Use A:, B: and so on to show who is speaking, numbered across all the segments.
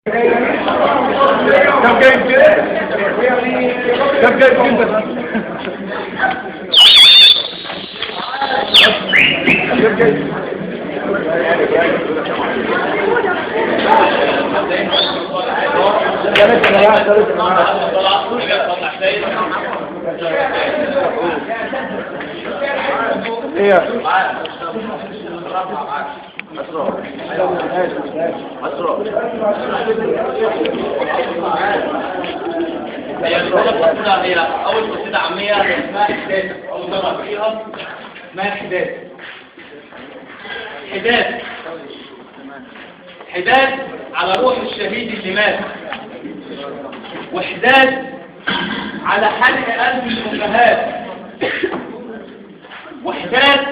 A: طب جايب كده طب جايب كده طب جايب
B: هي أول قصيدة عامية اسمها حداد، أول مرة فيها اسمها حداد. حداد على روح الشهيد اللي مات، وحداد على حرق قلب الأمهات، وحداد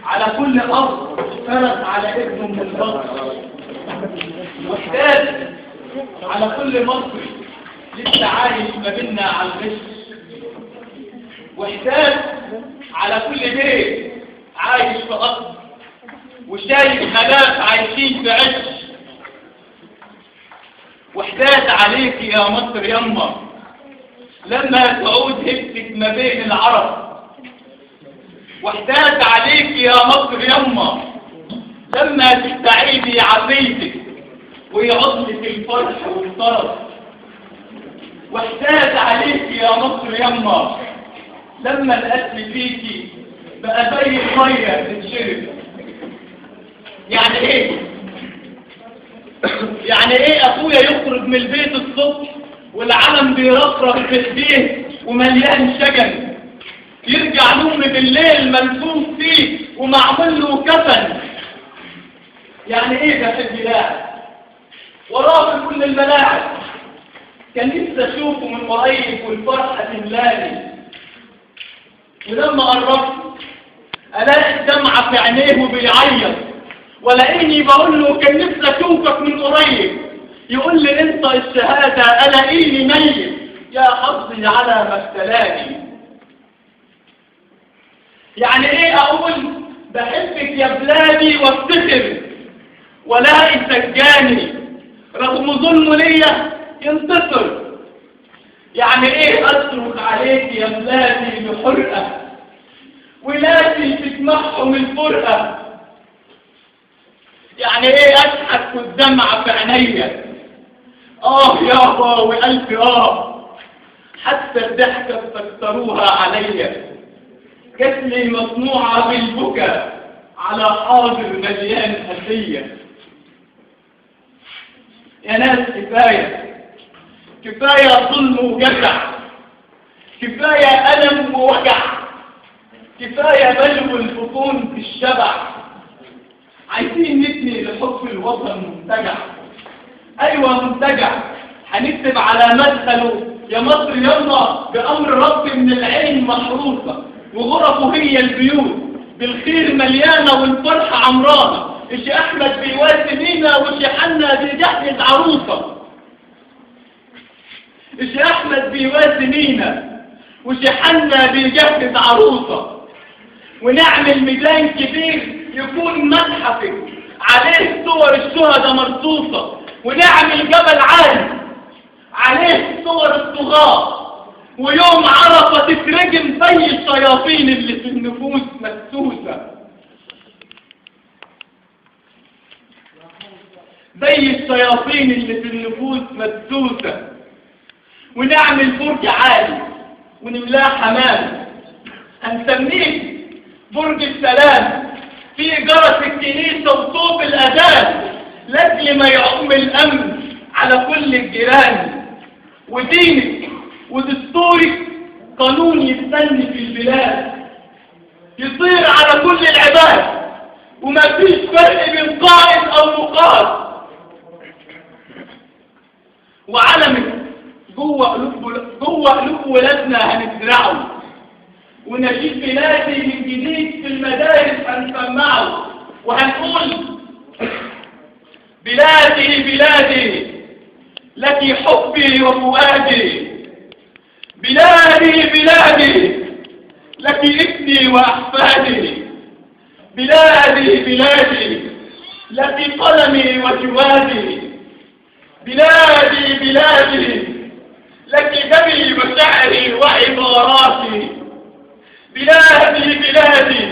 B: على كل أب فرق على ابنه من البطن، وحداد على كل مصري لسه عايش ما بيننا على الغش، وحداد على كل بيت عايش في قصر وشايف آلاف عايشين في عش، وحداد عليك يا مصر يما لما تعود هبتك ما بين العرب، وحداد عليك يا مصر يما لما تستعيدي عافيتك ويعود لك الفرح والطرب، وحداد عليك يا مصر يما لما القتل فيكي بقى زي الميه تتشرب. يعني ايه؟ يعني ايه اخويا يخرج من البيت الصبح والعلم بيرفرف في ايديه ومليان شجن، يرجع نوم بالليل ملفوف فيه ومعمول له كفن؟ يعني ايه ده في البلاد وراه في كل الملاعب؟ كان نفسي اشوفه من قريب والفرحه تملاني، ولما قربت الاقي الدمعه في عينيه وبيعيط، ولاقيني بقول له كان نفسي اشوفك من قريب، يقول لي انت الشهاده الاقيني ميت يا حظي على ما ابتلاني. يعني ايه اقول بحبك يا بلادي وافتخر ولاقي سجاني رغم ظلمه ليا ينتصر؟ يعني ايه اصرخ عليك يا بلادي بحرقه ولادي تجمعهم الفرقه؟ يعني ايه اضحك والدمعه في عينيا يابا والف حتى الضحكه استكتروها عليا، جسمي مصنوعه بالبكا على حاضر مليان هديه. يا ناس كفايه ظلم وجزع، كفايه الم ووجع، كفايه بلو البطون بالشبع، عايزين نبني لحب الوطن منتجع. ايوه منتجع، هنكتب على مدخله يا مصر يلا بامر رب من العين محروسه، وغرفه هي البيوت بالخير مليانه والفرحه عمرانه، الشيخ احمد بيواسي مينا والشيخ حنا بيجهز عروسه، الشيخ احمد بيواسي مينا والشيخ حنا بيجهز عروسه، ونعمل ميدان كبير يكون متحفك عليه صور الشهداء مرصوصه، ونعمل جبل عالي عليه صور الطغاة، ويوم عرفة تترجم زي الشياطين اللي في النفوس مسوسة، زي الشياطين اللي في النفوس مسوسة، ونعمل برج عالي ونملاه حمام هنسميه برج السلام، في جرس الكنيسة وصوت الأذان لأجل ما يعم الأمن على كل الجيران، ودينك ودستورك قانون يستني في البلاد يطير على كل العباد، وما فيش فرق بين قائد أو مقاد، وعلمك جوه قلوب ولادنا هنزرعه، ونشيد بلادي من جديد في المدارس هنسمعه، وهنقول بلادي بلادي لك حبي وفؤادي، بلادي بلادي لك ابني وأحفادي، بلادي بلادي لك قلمي وجوادي، بلادي بلادي، لك دمي وشعري وعباراتي، بلادي بلادي،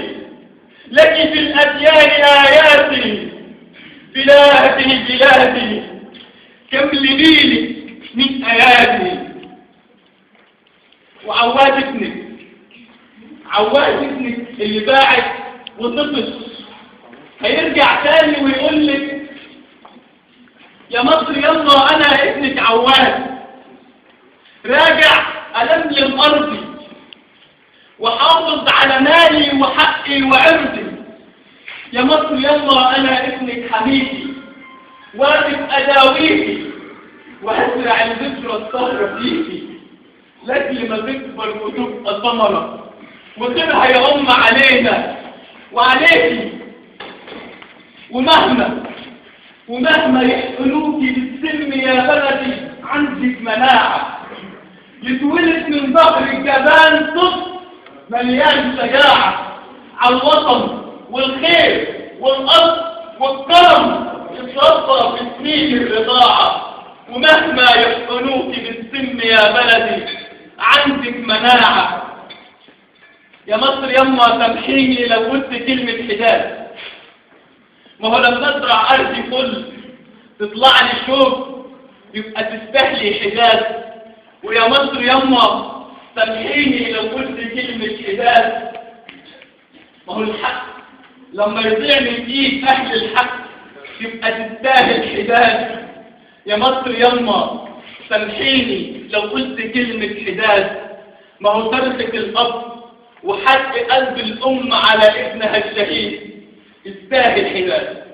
B: لك في الأديان آياتي، بلادي بلادي، كم لنيلك من آياتي. وعواد ابنك اللي باعت وطفش هيرجع تاني ويقول لك يا مصر يلا انا ابنك عواد، راجع ألملم أرضي وحافظ على مالي وحقي وعرضي. يا مصر يلا أنا ابنك حميدي، واقف أداويكي وهزرع البذرة الصهرة فيكي، لأجل ما تكبر وتبقى ثمرة وخيرها يعم علينا وعليكي. ومهما يحقنوكي بالسم يا بلدي عندك مناعة، يتولد من ظهر الجبان طفل مليان شجاعة، على الوطن والخير والأرض والكرم يتربى في سنين الرضاعة. ومهما يحقنوكي بالسم يا بلدي عندك مناعة. يا مصر يما سامحيني لو قلت كلمة حداد، ما هو لما ازرع ارضي فل تطلع لي شوك يبقى تستاهلي حداد. ويا مصر يما سامحيني لو قلت كلمة حداد، ما هو الحق لما يضيع من ايد اهل الحق يبقى تستاهل حداد. يا مصر يما سامحيني لو قلت كلمة حداد، ما هو تركة الأب وحق قلب الأم على ابنها الشهيد يستاهل حداد.